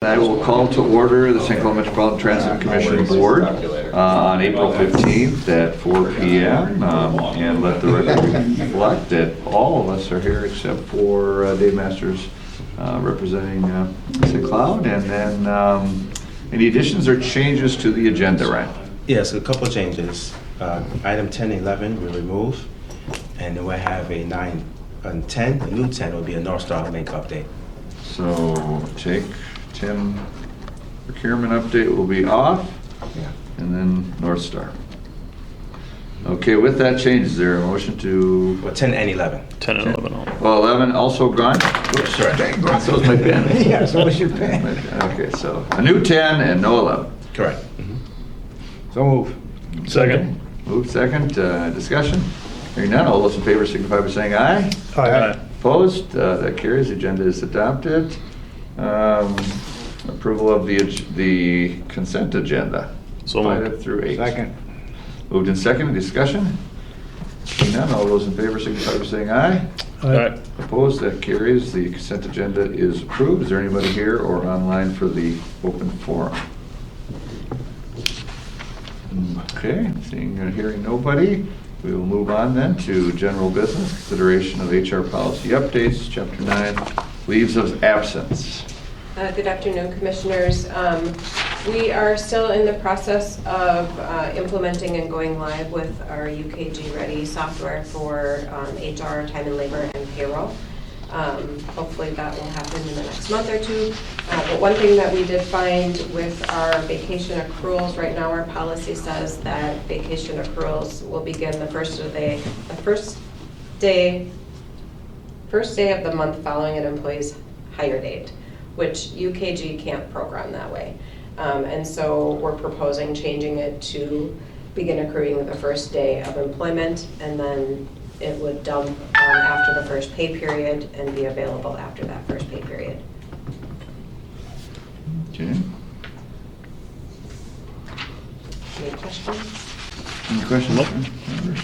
I will call to order the St. Cloud Metropolitan Transit Commission Board on April 15th at 4 p.m. And let the record reflect that all of us are here except for Dave Masters representing St. Cloud. And then any additions or changes to the agenda, Ryan? Yes, a couple of changes. Item 10 and 11 we'll remove, and then we'll have a 9 and 10. The new 10 will be a North Star link update. So take 10 procurement update will be off, Yeah. and then North Star. Okay, with that change, is there a motion to? Well, 10 and 11. 10 and 11 all. Well, 11 also gone? Oops, sorry. So is my pen. Yeah, so was your pen. Okay, so a new 10 and no 11. Correct. So move. Second. Move second, discussion. Hearing none, all those in favor signify by saying aye. Aye. Opposed, that carries, the agenda is adopted. Approval of the consent agenda. So moved. 5 through 8. Second. Moved in second, discussion. Hearing none, all those in favor signify by saying aye. Aye. Opposed, that carries, the consent agenda is approved. Is there anybody here or online for the open forum? Okay, seeing and hearing nobody, we will move on then to general business, consideration of HR policy updates, Chapter 9, leaves of absence. Good afternoon, Commissioners. We are still in the process of implementing and going live with our UKG Ready software for HR, time and labor, and payroll. Hopefully that will happen in the next month or two. But one thing that we did find with our vacation accruals, right now our policy says that vacation accruals will begin the first day of the month following an employee's hire date, which UKG can't program that way. And so we're proposing changing it to begin accruing the first day of employment, and then it would dump after the first pay period and be available after that first pay period. Okay. Any questions? Any questions? Members?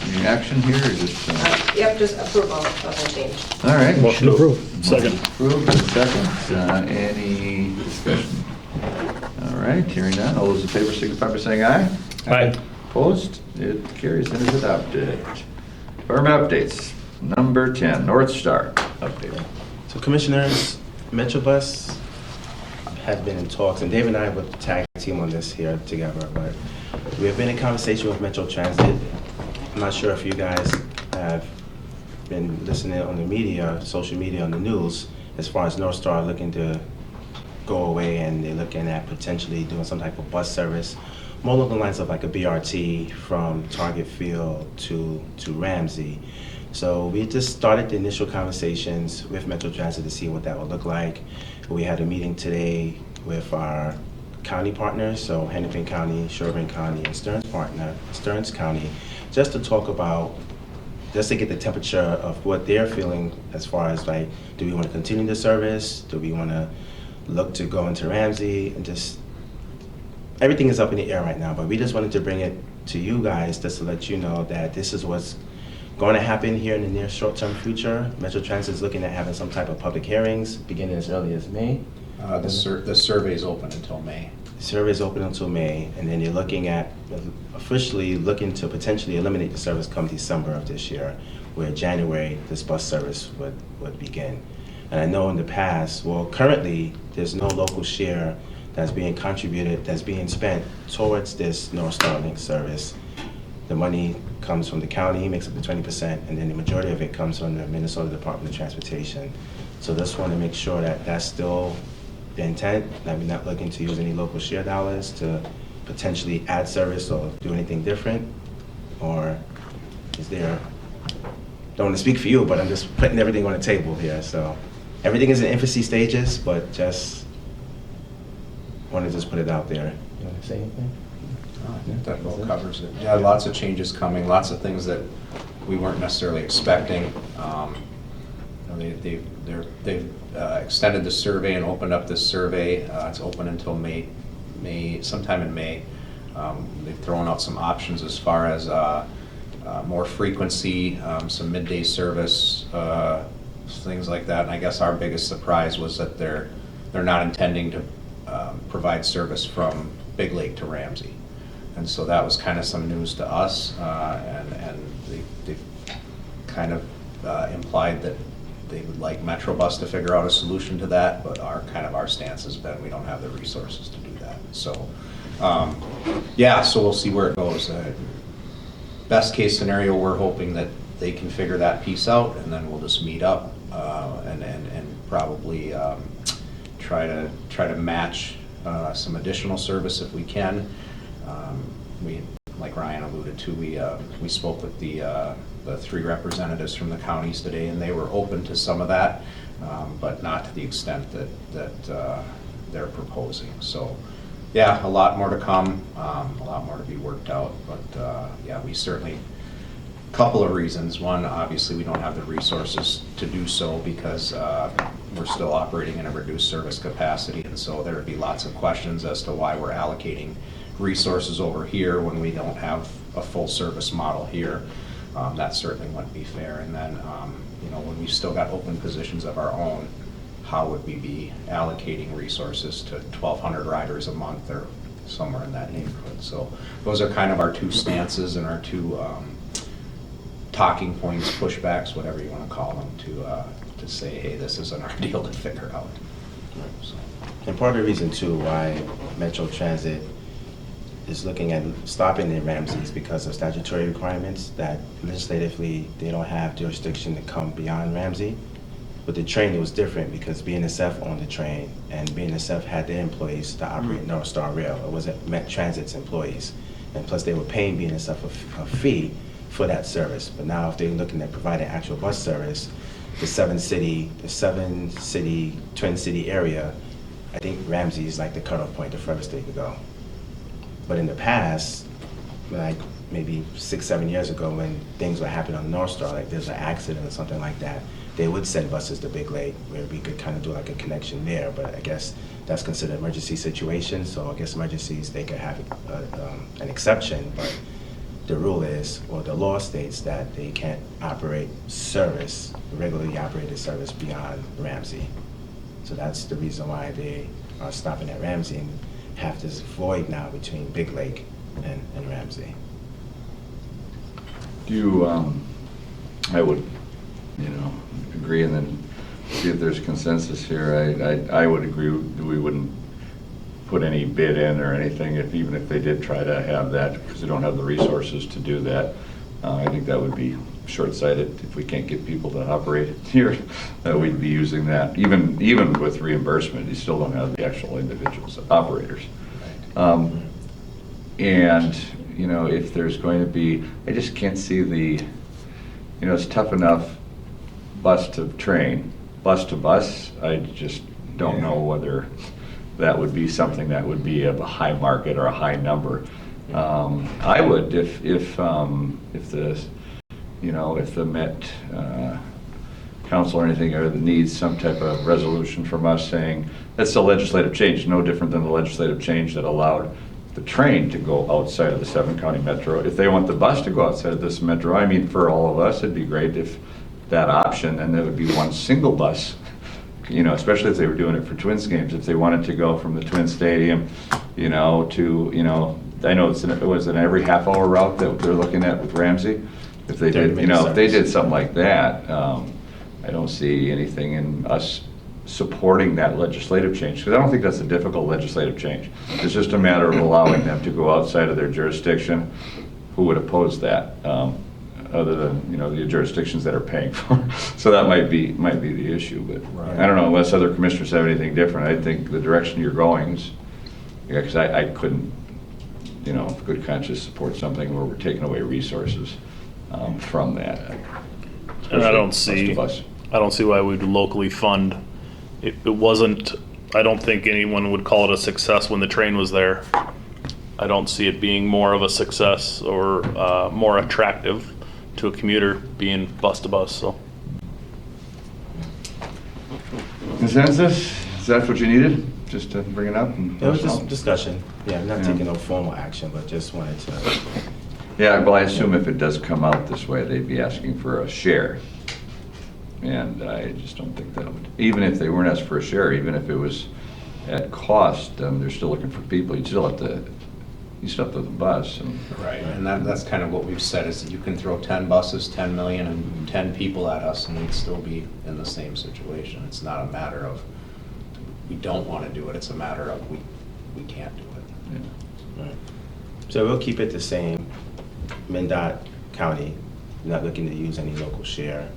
Any action here or just? Yep, just approval of the change. All right. Motion approved. Second. Approved, and second. Any discussion? All right, hearing none, all those in favor signify by saying aye. Aye. Opposed? It carries and is adopted. Department updates. Number 10, North Star update. So Commissioners, Metrobus have been in talks, and Dave and I would tag team on this here together, but we have been in conversation with Metro Transit. I'm not sure if you guys have been listening on the media, social media, on the news, as far as North Star looking to go away, and they're looking at potentially doing some type of bus service, more along the lines of like a BRT from Target Field to Ramsey. So we just started the initial conversations with Metro Transit to see what that would look like. We had a meeting today with our county partners, so Hennepin County, Sherburne County, and Stearns County, just to talk about, just to get the temperature of what they're feeling as far as like, do we want to continue the service? Do we want to look to go into Ramsey? And just, everything is up in the air right now, but we just wanted to bring it to you guys just to let you know that this is what's going to happen here in the near short-term future. Metro Transit is looking at having some type of public hearings beginning as early as May. The survey is open until May. The survey is open until May, and then you're looking at officially looking to potentially eliminate the service come December of this year, where January this bus service would begin. And I know in the past, well, currently there's no local share that's being contributed, that's being spent towards this North Star Link service. The money comes from the county, makes up to 20%, and then the majority of it comes from the Minnesota Department of Transportation. So just want to make sure that that's still the intent, that we're not looking to use any local share dollars to potentially add service or do anything different. Or is there, don't want to speak for you, but I'm just putting everything on the table here. So everything is in infancy stages, but just want to just put it out there. You want to say anything? I think that well covers it. Yeah, lots of changes coming, lots of things that we weren't necessarily expecting. They've extended the survey and opened up this survey. It's open until May, sometime in May. They've thrown out some options as far as more frequency, some midday service, things like that. And I guess our biggest surprise was that they're they're not intending to provide service from Big Lake to Ramsey. And so that was kind of some news to us, and they kind of implied that they would like Metrobus to figure out a solution to that, but our stance has been we don't have the resources to do that. So, yeah, so we'll see where it goes. Best case scenario, we're hoping that they can figure that piece out, and then we'll just meet up and probably try to match some additional service if we can. We, like Ryan alluded to, we spoke with the 3 representatives from the counties today, and they were open to some of that, but not to the extent that they're proposing. So, yeah, a lot more to come, a lot more to be worked out, but yeah, we certainly, couple of reasons. One, obviously, we don't have the resources to do so because we're still operating in a reduced service capacity, and so there would be lots of questions as to why we're allocating resources over here when we don't have a full service model here. That certainly wouldn't be fair. And then, when we've still got open positions of our own, how would we be allocating resources to 1,200 riders a month or somewhere in that neighborhood? So those are kind of our 2 stances and our 2 talking points, pushbacks, whatever you want to call them, to say, hey, this isn't our deal to figure out. So. And part of the reason too why Metro Transit is looking at stopping in Ramsey is because of statutory requirements that legislatively they don't have jurisdiction to come beyond Ramsey. With the train, it was different because BNSF owned the train, and BNSF had their employees to operate North Star Rail. It wasn't Met Transit's employees, and plus they were paying BNSF a fee for that service. But now, if they're looking at providing actual bus service, the 7-city Twin City area, I think Ramsey is like the cutoff point, the furthest they could go. But in the past, like maybe 6-7 years ago, when things were happening on North Star, like there's an accident or something like that, they would send buses to Big Lake where we could kind of do like a connection there. But I guess that's considered an emergency situation. So I guess emergencies, they could have an exception, but the rule is, or the law states that they can't operate service, regularly operated service beyond Ramsey. So that's the reason why they are stopping at Ramsey and have this void now between Big Lake and Ramsey. Do you, I would, agree and then see if there's consensus here. I would agree we wouldn't put any bid in or anything, even if they did try to have that, because they don't have the resources to do that. I think that would be short-sighted if we can't get people to operate here, that we'd be using that. Even with reimbursement, you still don't have the actual individuals, operators. And, if there's going to be, I just can't see it's tough enough bus to train, bus to bus. I just don't know whether that would be something that would be of a high market or a high number. I would if the Met Council or anything needs some type of resolution from us saying that's a legislative change, no different than the legislative change that allowed the train to go outside of the 7-county metro. If they want the bus to go outside of this metro, I mean, for all of us, it'd be great if that option, and there would be one single bus, especially if they were doing it for Twins games, if they wanted to go from the Twin Stadium, to, I know it was an every half-hour route that they're looking at with Ramsey. If they did, if they did something like that, I don't see anything in us supporting that legislative change, because I don't think that's a difficult legislative change. It's just a matter of allowing them to go outside of their jurisdiction. Who would oppose that, other than the jurisdictions that are paying for it? So that might be the issue, but right. I don't know, unless other commissioners have anything different. I think the direction you're going is, because I couldn't, good conscience support something where we're taking away resources from that. And I don't see why we'd locally fund. It wasn't, I don't think anyone would call it a success when the train was there. I don't see it being more of a success or more attractive to a commuter being bus to bus, so. Consensus? Is that what you needed? Just to bring it up? It was just discussion. Yeah, not taking no formal action, but just wanted to. Yeah, well, I assume if it does come out this way, they'd be asking for a share. And I just don't think that would, even if they weren't asked for a share, even if it was at cost, they're still looking for people. You still have to the bus. Right, and that's kind of what we've said, is that you can throw 10 buses, 10 million, and 10 people at us, and we'd still be in the same situation. It's not a matter of, we don't want to do it, it's a matter of we can't do it. Right. So we'll keep it the same. MnDOT County, not looking to use any local share.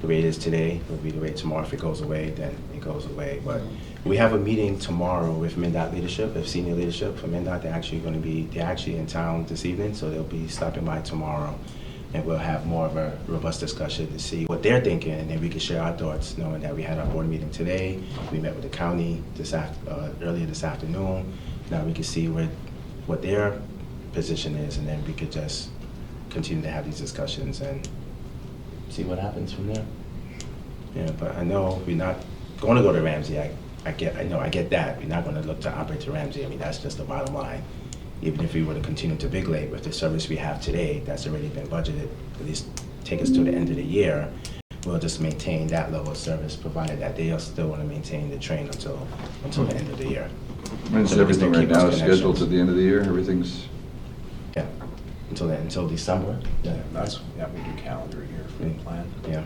The way it is today will be the way tomorrow. If it goes away, then it goes away. But we have a meeting tomorrow with MnDOT leadership, with senior leadership from MnDOT. They're actually in town this evening, so they'll be stopping by tomorrow. And we'll have more of a robust discussion to see what they're thinking, and then we can share our thoughts, knowing that we had our board meeting today. We met with the county earlier this afternoon. Now we can see what their position is, and then we could just continue to have these discussions and see what happens from there. Yeah, but I know we're not going to go to Ramsey. I get that. We're not going to look to operate to Ramsey. I mean, that's just the bottom line. Even if we were to continue to Big Lake with the service we have today, that's already been budgeted, at least take us to the end of the year, we'll just maintain that level of service, provided that they still want to maintain the train until the end of the year. When's So we can everything still right keep now those scheduled connections. to the end of the year? Everything's, Yeah, until December. Yeah, we do calendar year for the plan. Yeah.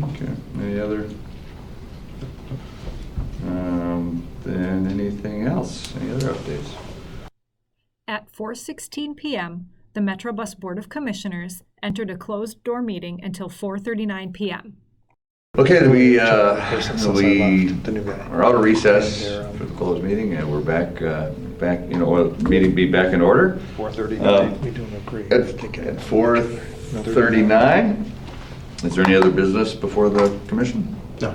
okay. Any other? Then anything else? Any other updates? At 4:16 p.m., the Metrobus Board of Commissioners entered a closed-door meeting until 4:39 p.m. Okay, we The new guy. are out of recess for the closed meeting, and we're back, meeting be back in order. 4:39. We don't agree. At 4:39. Is there any other business before the commission? No.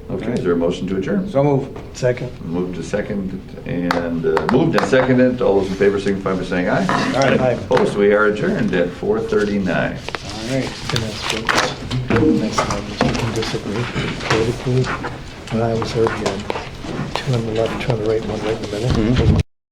Okay, is there a motion to adjourn? So move. Second. Moved and seconded. All those in favor signify by saying aye. Aye. Opposed, we are adjourned at 4:39. All right. And that's what, next time, you can disagree politically. When I was there, you had two on the left, two on the right, one right in the middle.